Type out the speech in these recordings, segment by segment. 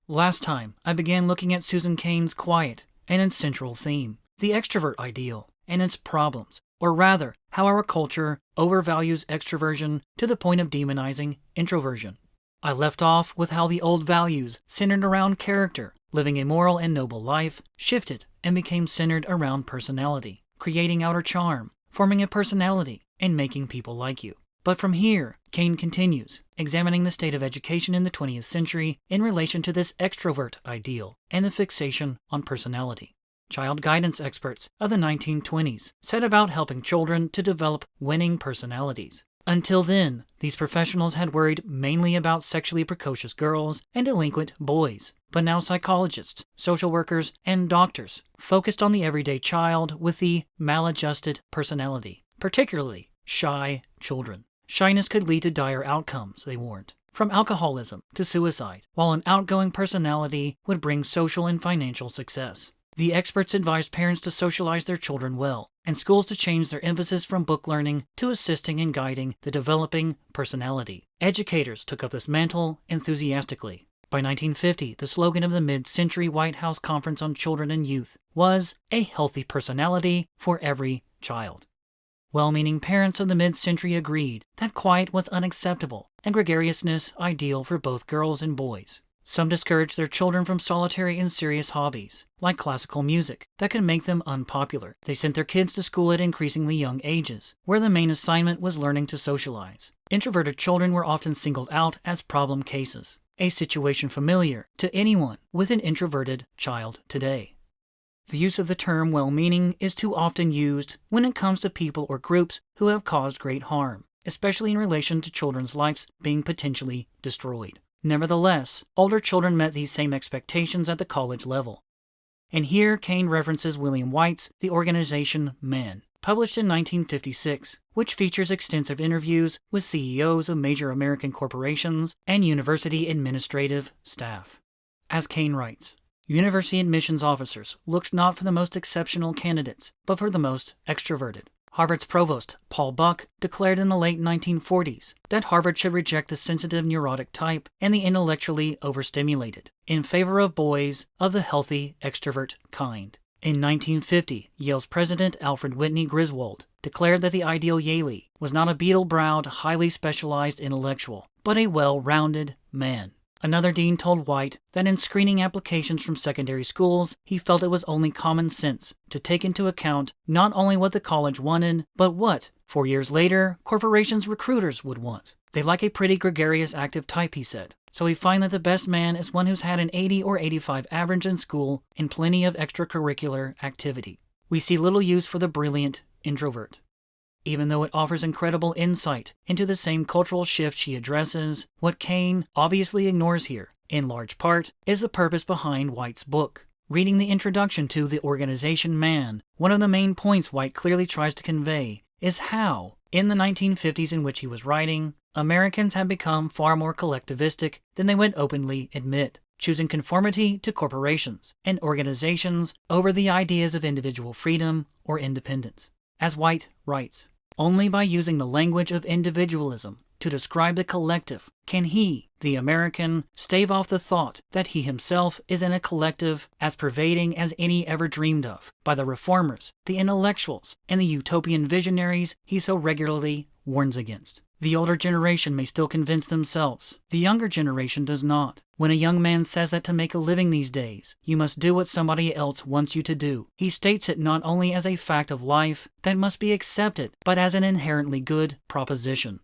Last time, I began looking at Susan Cain's quiet and its central theme, the extrovert ideal and its problems, or rather, how our culture overvalues extroversion to the point of demonizing introversion. I left off with how the old values centered around character, living a moral and noble life, shifted and became centered around personality, creating outer charm, forming a personality, and making people like you. But from here, Cain continues, examining the state of education in the 20th century in relation to this extrovert ideal and the fixation on personality. Child guidance experts of the 1920s set about helping children to develop winning personalities. Until then, these professionals had worried mainly about sexually precocious girls and delinquent boys. But now psychologists, social workers, and doctors focused on the everyday child with the maladjusted personality, particularly shy children. Shyness could lead to dire outcomes, they warned, from alcoholism to suicide, while an outgoing personality would bring social and financial success. The experts advised parents to socialize their children well, and schools to change their emphasis from book learning to assisting and guiding the developing personality. Educators took up this mantle enthusiastically. By 1950, the slogan of the mid-century White House Conference on Children and Youth was "A healthy personality for every child." Well-meaning parents of the mid-century agreed that quiet was unacceptable and gregariousness ideal for both girls and boys. Some discouraged their children from solitary and serious hobbies, like classical music, that could make them unpopular. They sent their kids to school at increasingly young ages, where the main assignment was learning to socialize. Introverted children were often singled out as problem cases, a situation familiar to anyone with an introverted child today. The use of the term well-meaning is too often used when it comes to people or groups who have caused great harm, especially in relation to children's lives being potentially destroyed. Nevertheless, older children met these same expectations at the college level. And here Cain references William Whyte's The Organization Man, published in 1956, which features extensive interviews with CEOs of major American corporations and university administrative staff. As Cain writes, university admissions officers looked not for the most exceptional candidates, but for the most extroverted. Harvard's provost, Paul Buck, declared in the late 1940s that Harvard should reject the sensitive neurotic type and the intellectually overstimulated, in favor of boys of the healthy extrovert kind. In 1950, Yale's president, Alfred Whitney Griswold, declared that the ideal Yalie was not a beetle-browed, highly specialized intellectual, but a well-rounded man. Another dean told Whyte that in screening applications from secondary schools, he felt it was only common sense to take into account not only what the college wanted, but what, 4 years later, corporations' recruiters would want. They like a pretty gregarious active type, he said, so we find that the best man is one who's had an 80 or 85 average in school and plenty of extracurricular activity. We see little use for the brilliant introvert. Even though it offers incredible insight into the same cultural shift she addresses, what Cain obviously ignores here, in large part, is the purpose behind Whyte's book. Reading the introduction to The Organization Man, one of the main points Whyte clearly tries to convey is how, in the 1950s in which he was writing, Americans have become far more collectivistic than they would openly admit, choosing conformity to corporations and organizations over the ideas of individual freedom or independence. As Whyte writes, only by using the language of individualism to describe the collective can he, the American, stave off the thought that he himself is in a collective as pervading as any ever dreamed of by the reformers, the intellectuals, and the utopian visionaries he so regularly warns against. The older generation may still convince themselves. The younger generation does not. When a young man says that to make a living these days, you must do what somebody else wants you to do, he states it not only as a fact of life that must be accepted, but as an inherently good proposition.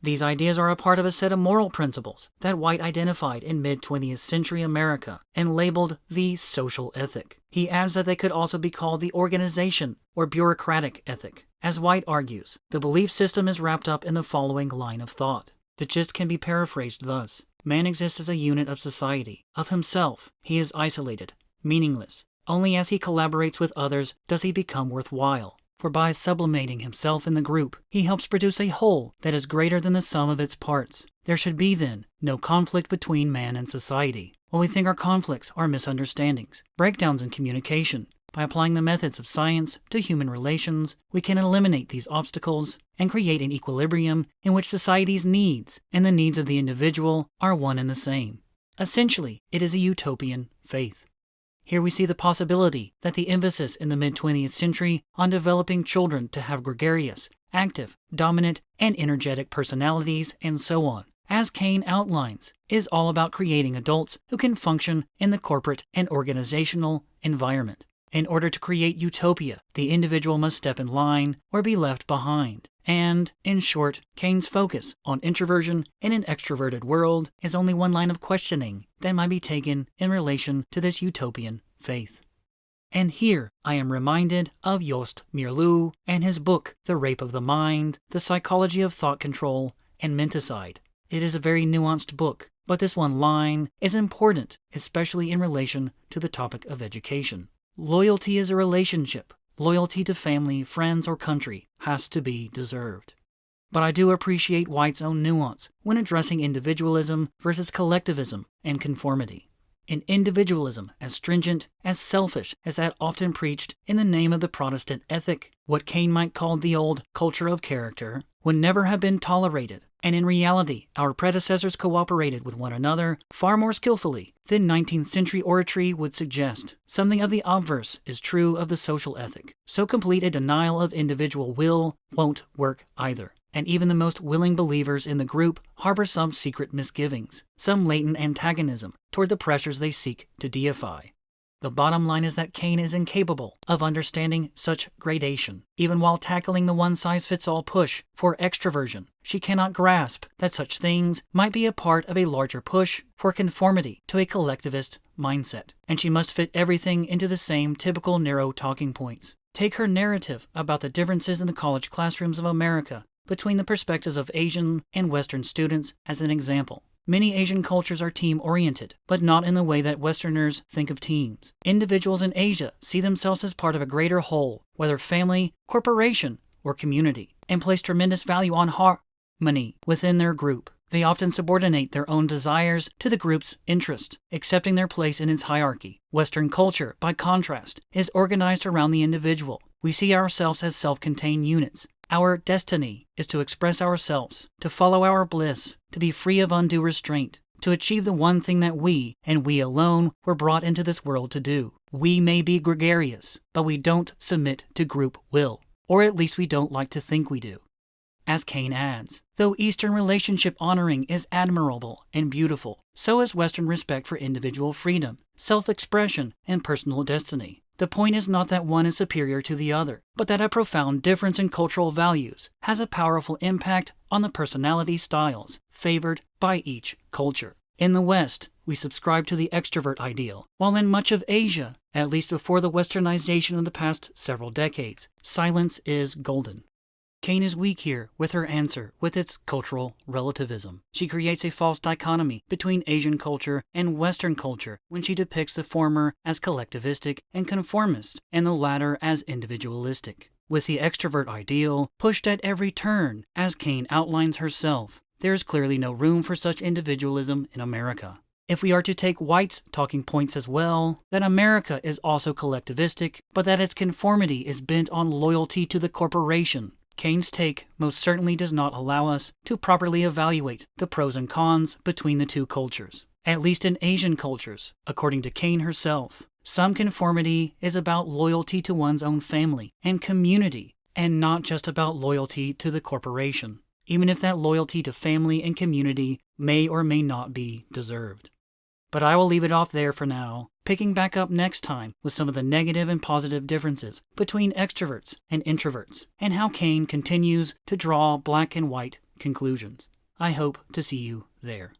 These ideas are a part of a set of moral principles that Whyte identified in mid-20th century America and labeled the social ethic. He adds that they could also be called the organization or bureaucratic ethic. As Whyte argues, the belief system is wrapped up in the following line of thought. The gist can be paraphrased thus. Man exists as a unit of society. Of himself, he is isolated, meaningless. Only as he collaborates with others does he become worthwhile. For by sublimating himself in the group, he helps produce a whole that is greater than the sum of its parts. There should be, then, no conflict between man and society. What we think are conflicts are misunderstandings, breakdowns in communication. By applying the methods of science to human relations, we can eliminate these obstacles and create an equilibrium in which society's needs and the needs of the individual are one and the same. Essentially, it is a utopian faith. Here we see the possibility that the emphasis in the mid-20th century on developing children to have gregarious, active, dominant, and energetic personalities, and so on, as Cain outlines, is all about creating adults who can function in the corporate and organizational environment. In order to create utopia, the individual must step in line or be left behind. And, in short, Cain's focus on introversion in an extroverted world is only one line of questioning that might be taken in relation to this utopian faith. And here I am reminded of Joost Meerloo and his book, The Rape of the Mind, The Psychology of Thought Control and Menticide. It is a very nuanced book, but this one line is important, especially in relation to the topic of education. Loyalty is a relationship. Loyalty to family, friends, or country has to be deserved. But I do appreciate Whyte's own nuance when addressing individualism versus collectivism and conformity. An individualism as stringent, as selfish as that often preached in the name of the Protestant ethic, what Cain might call the old culture of character, would never have been tolerated, and in reality our predecessors cooperated with one another far more skillfully than 19th century oratory would suggest. Something of the obverse is true of the social ethic. So complete a denial of individual will won't work either. And even the most willing believers in the group harbor some secret misgivings, some latent antagonism toward the pressures they seek to deify. The bottom line is that Cain is incapable of understanding such gradation. Even while tackling the one-size-fits-all push for extroversion, she cannot grasp that such things might be a part of a larger push for conformity to a collectivist mindset, and she must fit everything into the same typical narrow talking points. Take her narrative about the differences in the college classrooms of America between the perspectives of Asian and Western students as an example. Many Asian cultures are team-oriented, but not in the way that Westerners think of teams. Individuals in Asia see themselves as part of a greater whole, whether family, corporation, or community, and place tremendous value on harmony within their group. They often subordinate their own desires to the group's interest, accepting their place in its hierarchy. Western culture, by contrast, is organized around the individual. We see ourselves as self-contained units. Our destiny is to express ourselves, to follow our bliss, to be free of undue restraint, to achieve the one thing that we, and we alone, were brought into this world to do. We may be gregarious, but we don't submit to group will, or at least we don't like to think we do. As Cain adds, though Eastern relationship honoring is admirable and beautiful, so is Western respect for individual freedom, self-expression, and personal destiny. The point is not that one is superior to the other, but that a profound difference in cultural values has a powerful impact on the personality styles favored by each culture. In the West, we subscribe to the extrovert ideal, while in much of Asia, at least before the westernization of the past several decades, silence is golden. Cain is weak here with her answer, with its cultural relativism. She creates a false dichotomy between Asian culture and Western culture when she depicts the former as collectivistic and conformist, and the latter as individualistic. With the extrovert ideal pushed at every turn, as Cain outlines herself, there is clearly no room for such individualism in America. If we are to take Whyte's talking points as well, that America is also collectivistic, but that its conformity is bent on loyalty to the corporation, Cain's take most certainly does not allow us to properly evaluate the pros and cons between the two cultures. At least in Asian cultures, according to Cain herself, some conformity is about loyalty to one's own family and community, and not just about loyalty to the corporation, even if that loyalty to family and community may or may not be deserved. But I will leave it off there for now, picking back up next time with some of the negative and positive differences between extroverts and introverts, and how Cain continues to draw black and white conclusions. I hope to see you there.